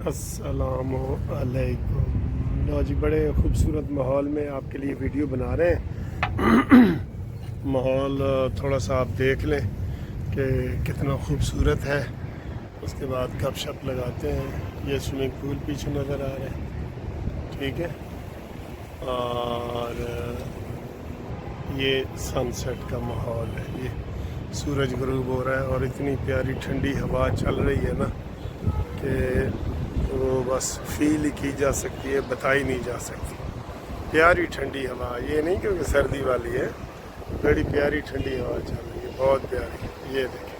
अस्सलाम वालेकुम। लो जी, बड़े खूबसूरत माहौल में आपके लिए वीडियो बना रहे हैं। माहौल थोड़ा सा आप देख लें कि कितना खूबसूरत है। उसके बाद गपशप लगाते हैं। ये स्विमिंग पूल पीछे नज़र आ रहा है, ठीक है। और ये सनसेट का माहौल है। ये सूरज गुरूब हो रहा है और इतनी प्यारी ठंडी हवा चल रही है ना कि वो बस फील ही की जा सकती है, बताई नहीं जा सकती। प्यारी ठंडी हवा, ये नहीं क्योंकि सर्दी वाली है, बड़ी प्यारी ठंडी हवा चल रही है, बहुत प्यारी। ये देखें,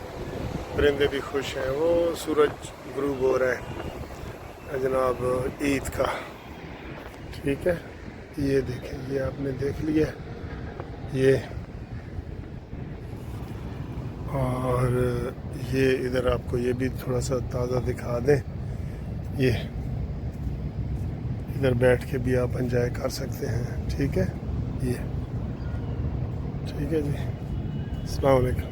परिंदे भी खुश हैं। वो सूरज गुरूब हो रहा है जनाब ईद का, ठीक है। ये देखें, ये आपने देख लिया ये। और ये इधर आपको ये भी थोड़ा सा ताज़ा दिखा दें। ये इधर बैठ के भी आप एंजॉय कर सकते हैं, ठीक है। ये ठीक है जी। अस्सलाम वालेकुम।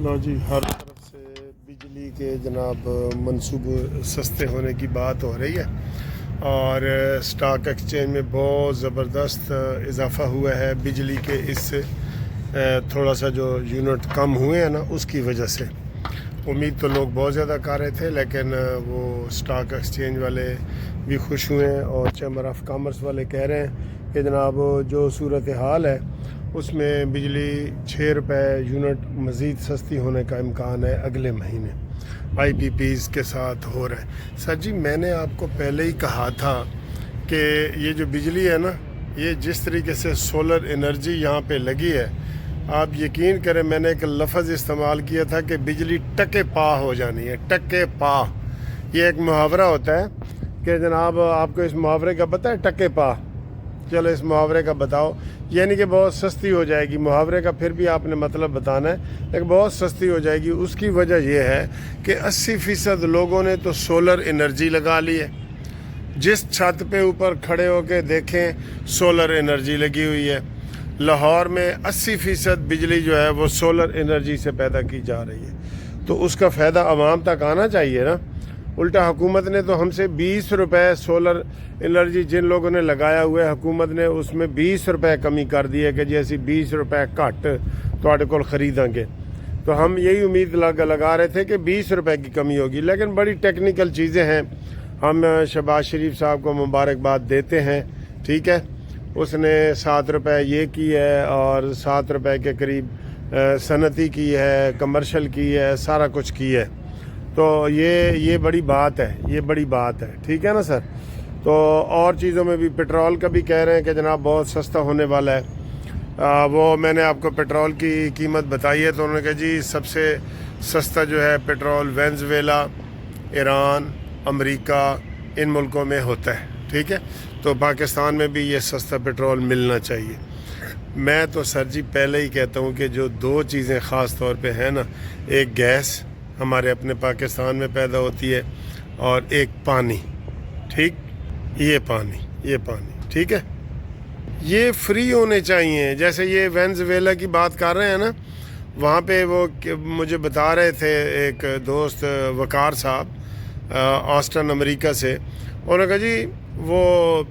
लो जी, हर तरफ से बिजली के जनाब मंसूब सस्ते होने की बात हो रही है और स्टॉक एक्सचेंज में बहुत ज़बरदस्त इजाफ़ा हुआ है बिजली के। इससे थोड़ा सा जो यूनिट कम हुए हैं ना, उसकी वजह से उम्मीद तो लोग बहुत ज़्यादा कर रहे थे, लेकिन वो स्टॉक एक्सचेंज वाले भी खुश हुए हैं और चैम्बर ऑफ कॉमर्स वाले कह रहे हैं कि जनाब जो सूरत हाल है उसमें बिजली 6 रुपये यूनिट मज़ीद सस्ती होने का इम्कान है अगले महीने। IPPs के साथ हो रहा है। सर जी, मैंने आपको पहले ही कहा था कि ये जो बिजली है ना, ये जिस तरीके से सोलर एनर्जी यहाँ पे लगी है, आप यकीन करें, मैंने एक लफ्ज़ इस्तेमाल किया था कि बिजली टके पा हो जानी है। टके पा, ये एक मुहावरा होता है कि जनाब आपको इस मुहावरे का पता है? टके पा, चलो इस मुहावरे का बताओ। यानी कि बहुत सस्ती हो जाएगी। मुहावरे का फिर भी आपने मतलब बताना है, लेकिन बहुत सस्ती हो जाएगी। उसकी वजह यह है कि 80% लोगों ने तो सोलर एनर्जी लगा ली है। जिस छत पे ऊपर खड़े होकर देखें, सोलर एनर्जी लगी हुई है। लाहौर में 80% बिजली जो है वो सोलर एनर्जी से पैदा की जा रही है। तो उसका फ़ायदा आवाम तक आना चाहिए ना। उल्टा हुकूमत ने तो हमसे 20 रुपये सोलर एनर्जी जिन लोगों ने लगाया हुआ है, हुकूमत ने उसमें 20 रुपये कमी कर दी है कि जी असी 20 रुपये घट तुहाडे कोल खरीदेंगे। तो हम यही उम्मीद लगा रहे थे कि 20 रुपये की कमी होगी, लेकिन बड़ी टेक्निकल चीज़ें हैं। हम शहबाज शरीफ साहब को मुबारकबाद देते हैं, ठीक है। उसने 7 रुपये ये की है और 7 रुपये के करीब सनती की है, कमर्शल की है, सारा कुछ की है। तो ये बड़ी बात है, ये बड़ी बात है, ठीक है ना सर। तो और चीज़ों में भी, पेट्रोल का भी कह रहे हैं कि जनाब बहुत सस्ता होने वाला है। वो मैंने आपको पेट्रोल की कीमत बताई है, तो उन्होंने कहा जी सबसे सस्ता जो है पेट्रोल वेनेज़ुएला, ईरान, अमेरिका, इन मुल्कों में होता है, ठीक है। तो पाकिस्तान में भी ये सस्ता पेट्रोल मिलना चाहिए। मैं तो सर जी पहले ही कहता हूँ कि जो दो चीज़ें ख़ास तौर पे हैं ना, एक गैस हमारे अपने पाकिस्तान में पैदा होती है और एक पानी, ठीक। ये पानी, ठीक है। ये फ्री होने चाहिए। जैसे ये वेनेज़ुएला की बात कर रहे हैं ना, वहाँ पे वो मुझे बता रहे थे एक दोस्त वकार साहब ऑस्टन अमेरिका से, उन्होंने कहा जी वो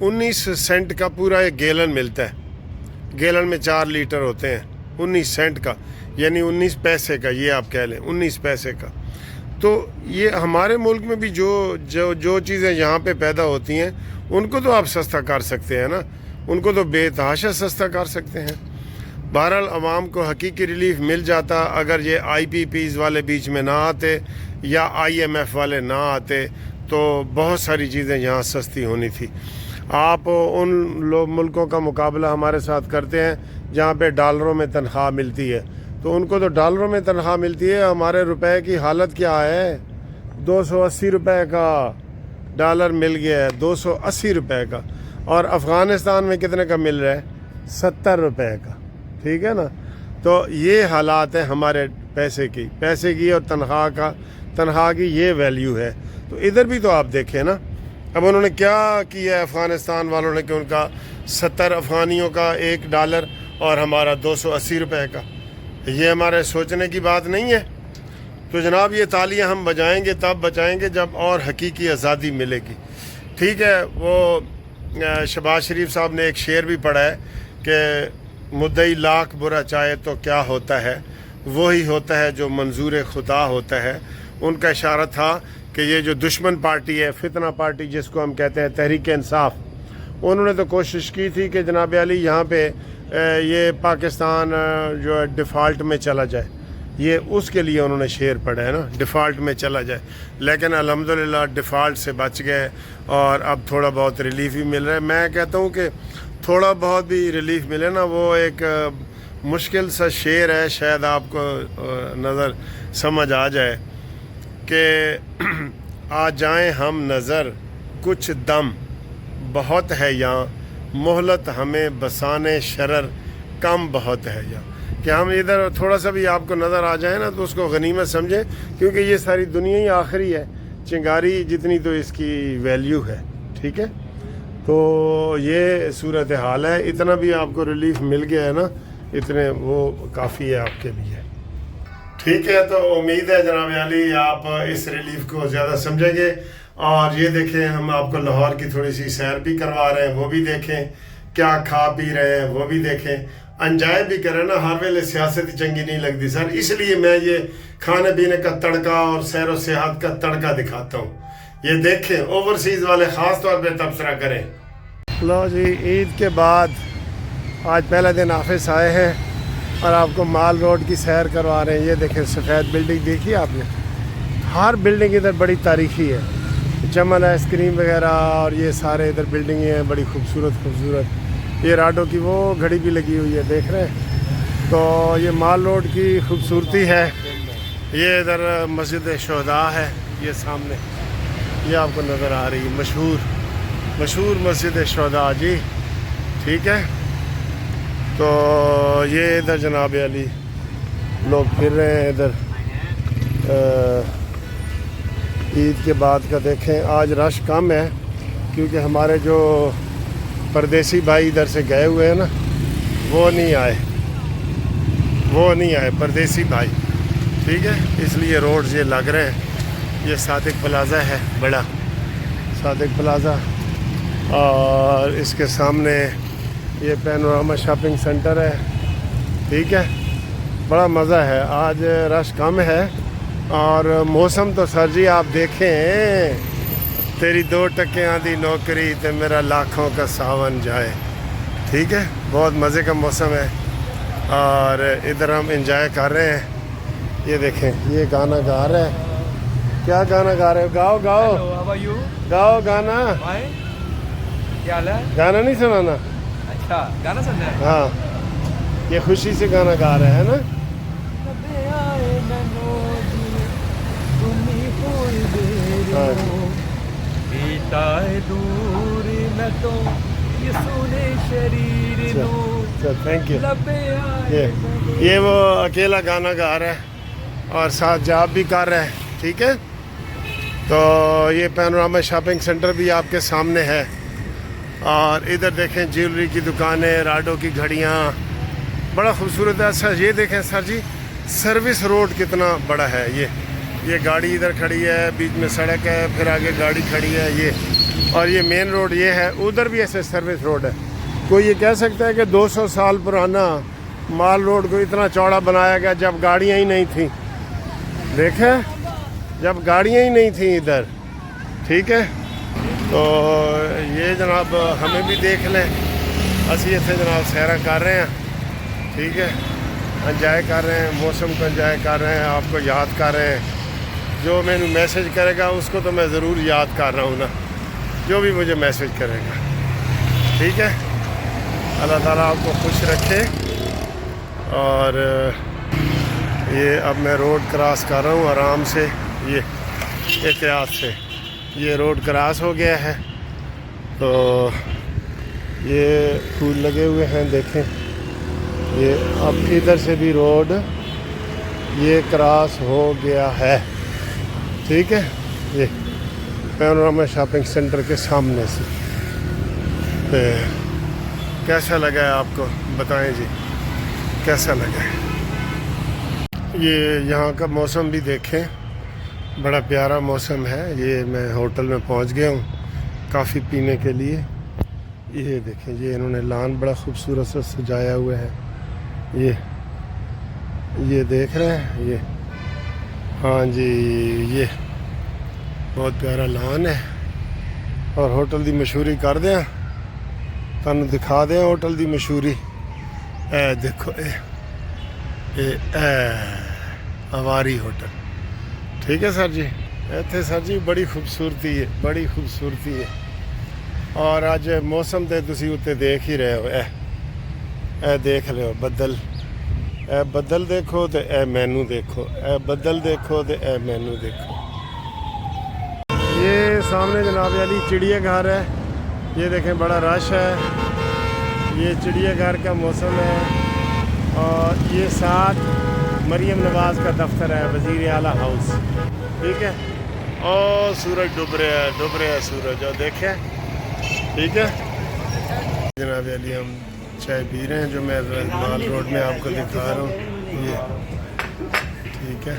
19 सेंट का पूरा एक गैलन मिलता है। गैलन में 4 लीटर होते हैं। 19 सेंट का यानी 19 पैसे का, ये आप कह लें 19 पैसे का। तो ये हमारे मुल्क में भी जो चीज़ें यहाँ पे पैदा होती हैं, उनको तो आप सस्ता कर सकते हैं ना, उनको तो बेतहाशा सस्ता कर सकते हैं। बहरहाल आवाम को हकीकी रिलीफ मिल जाता अगर ये IPPs वाले बीच में ना आते या IMF वाले ना आते, तो बहुत सारी चीज़ें यहाँ सस्ती होनी थी। आप उन मुल्कों का मुकाबला हमारे साथ करते हैं जहाँ पे डॉलरों में तनख्वाह मिलती है, तो उनको तो डॉलरों में तनख्वाह मिलती है। हमारे रुपए की हालत क्या है? 280 रुपये का डॉलर मिल गया है, 280 रुपये का। और अफ़गानिस्तान में कितने का मिल रहा है? 70 रुपये का, ठीक है ना। तो ये हालात है हमारे पैसे की और तनख्वाह की ये वैल्यू है। तो इधर भी तो आप देखें ना, अब उन्होंने क्या किया है अफ़गानिस्तान वालों ने कि उनका 70 अफ़गानियों का $1 और हमारा 280 रुपये का। یہ ہمارے سوچنے کی بات نہیں ہے. تو جناب یہ تالیاں ہم بجائیں گے تب بجائیں گے جب اور حقیقی آزادی ملے گی. ٹھیک ہے. وہ شہباز شریف صاحب نے ایک شعر بھی پڑھا ہے کہ مدعی لاکھ برا چاہے تو کیا ہوتا ہے، وہی ہوتا ہے جو منظور خدا ہوتا ہے. ان کا اشارہ تھا کہ یہ جو دشمن پارٹی ہے، فتنہ پارٹی جس کو ہم کہتے ہیں، تحریک انصاف، انہوں نے تو کوشش کی تھی کہ جناب علی یہاں پہ یہ پاکستان جو ہے ڈیفالٹ میں چلا جائے. یہ اس کے لیے انہوں نے شعر پڑھا ہے نا، ڈیفالٹ میں چلا جائے. لیکن الحمدللہ ڈیفالٹ سے بچ گئے اور اب تھوڑا بہت ریلیف بھی مل رہا ہے. میں کہتا ہوں کہ تھوڑا بہت بھی ریلیف ملے نا، وہ ایک مشکل سا شعر ہے، شاید آپ کو نظر سمجھ آ جائے کہ آ جائیں ہم نظر کچھ دم بہت ہے یہاں، مہلت ہمیں بسانے شرر کم بہت ہے یہاں. کہ ہم ادھر تھوڑا سا بھی آپ کو نظر آ جائے نا تو اس کو غنیمت سمجھیں، کیونکہ یہ ساری دنیا ہی آخری ہے. چنگاری جتنی تو اس کی ویلیو ہے. ٹھیک ہے. تو یہ صورتحال ہے. اتنا بھی آپ کو ریلیف مل گیا ہے نا، اتنے وہ کافی ہے آپ کے لیے. ٹھیک ہے. تو امید ہے جناب علی آپ اس ریلیف کو زیادہ سمجھیں گے. اور یہ دیکھیں ہم آپ کو لاہور کی تھوڑی سی سیر بھی کروا رہے ہیں، وہ بھی دیکھیں. کیا کھا پی رہے ہیں وہ بھی دیکھیں. انجوائے بھی کریں نا. ہر ویلے سیاست چنگی نہیں لگتی سر، اس لیے میں یہ کھانے پینے کا تڑکا اور سیر و سیاحت کا تڑکا دکھاتا ہوں. یہ دیکھیں، اوورسیز والے خاص طور پہ تبصرہ کریں. لو جی، عید کے بعد آج پہلا دن آفس آئے ہیں اور آپ کو مال روڈ کی سیر کروا رہے ہیں. یہ دیکھیں سفید بلڈنگ دیکھی آپ نے، ہر بلڈنگ ادھر بڑی تاریخی ہے. چمن آئس کریم وغیرہ اور یہ سارے ادھر بلڈنگیں ہیں بڑی خوبصورت خوبصورت. یہ راڈو کی وہ گھڑی بھی لگی ہوئی ہے، دیکھ رہے ہیں. تو یہ مال روڈ کی خوبصورتی ہے. یہ ادھر مسجد شہداء ہے، یہ سامنے یہ آپ کو نظر آ رہی ہے، مشہور مسجد شہداء جی. ٹھیک ہے. تو یہ ادھر جناب علی لوگ پھر رہے ہیں ادھر. عید کے بعد کا دیکھیں آج رش کم ہے، کیونکہ ہمارے جو پردیسی بھائی ادھر سے گئے ہوئے ہیں نا، وہ نہیں آئے پردیسی بھائی. ٹھیک ہے. اس لیے روڈز یہ لگ رہے ہیں. یہ صادق پلازا ہے، بڑا صادق پلازا، اور اس کے سامنے یہ پینوراما شاپنگ سینٹر ہے. ٹھیک ہے. بڑا مزہ ہے. آج رش کم ہے. اور موسم تو سر جی آپ دیکھیں، تیری 2 ٹکیاں دی نوکری تے میرا لاکھوں کا ساون جائے. ٹھیک ہے. بہت مزے کا موسم ہے اور ادھر ہم انجوائے کر رہے ہیں. یہ دیکھیں یہ گانا گا رہا ہے. کیا گانا گا رہے ہو؟ گاؤ گاؤ گانا. گانا نہیں سنانا؟ اچھا گانا سننا ہے. ہاں، یہ خوشی سے گانا گا رہے ہیں نا. Thank you. یہ وہ اکیلا گانا گا رہا ہے اور ساتھ جاب بھی کر رہا ہے. ٹھیک ہے. تو یہ پینوراما شاپنگ سینٹر بھی آپ کے سامنے ہے. اور ادھر دیکھیں جیولری کی دکانیں، راڈو کی گھڑیاں، بڑا خوبصورت ہے. اچھا یہ دیکھیں سر جی، سروس روڈ کتنا بڑا ہے. یہ گاڑی ادھر کھڑی ہے، بیچ میں سڑک ہے، پھر آگے گاڑی کھڑی ہے. اور یہ مین روڈ یہ ہے. ادھر بھی ایسے سروس روڈ ہے. کوئی یہ کہہ سکتا ہے کہ 200 سال پرانا مال روڈ کو اتنا چوڑا بنایا گیا جب گاڑیاں ہی نہیں تھیں. دیکھیں جب گاڑیاں ہی نہیں تھیں ادھر. ٹھیک ہے. تو یہ جناب ہمیں بھی دیکھ لیں، اسی اتنے جناب سیرا کر رہے ہیں. ٹھیک ہے. انجوائے کر رہے ہیں، موسم کو انجوائے کر رہے ہیں، آپ کو یاد کر رہے ہیں. جو میں نے میسج کرے گا اس کو تو میں ضرور یاد کر رہا ہوں نا، جو بھی مجھے میسج کرے گا. ٹھیک ہے. اللہ تعالیٰ آپ کو خوش رکھے. اور یہ اب میں روڈ کراس کر رہا ہوں آرام سے، یہ احتیاط سے. یہ روڈ کراس ہو گیا ہے. تو یہ پھول لگے ہوئے ہیں دیکھیں. یہ اب ادھر سے بھی روڈ یہ کراس ہو گیا ہے. ٹھیک ہے. یہ پینوراما شاپنگ سینٹر کے سامنے سے. کیسا لگا ہے آپ کو؟ بتائیں جی کیسا لگا ہے. ये यहाँ का मौसम भी देखें, बड़ा प्यारा मौसम है। ये मैं होटल में पहुँच गया हूँ कॉफ़ी पीने के लिए। ये देखें, ये इन्होंने लॉन बड़ा खूबसूरत से सजाया हुआ है। ये देख रहे हैं, ये हाँ जी, ये बहुत प्यारा लॉन है। और होटल की मशहूरी कर दें, तुहानू दिखा दें होटल की मशहूरी। ए देखो, अवारी होटल, ठीक है सर जी। इत्थे सर जी बड़ी खूबसूरती है, बड़ी खूबसूरती है। और अज मौसम तो तुसी उत्ते देख ही रहे हो, ए देख रहे हो बदल, ए बदल देखो तो ए मैनू देखो, ए बदल देखो तो ए मैनू देखो। ये सामने जनाब अली चिड़ियाघर है, ये देखें बड़ा रश है। ये चिड़ियाघर का मौसम है। और ये साथ मरियम नवाज़ का दफ्तर है, वज़ीर आला हाउस, ठीक है। और सूरज डूब रहा है सूरज, और देखें, ठीक है जनाब अली। हम चाय पी रहे हैं जो मैं माल रोड में आपको दिखा रहा हूँ, ये ठीक है।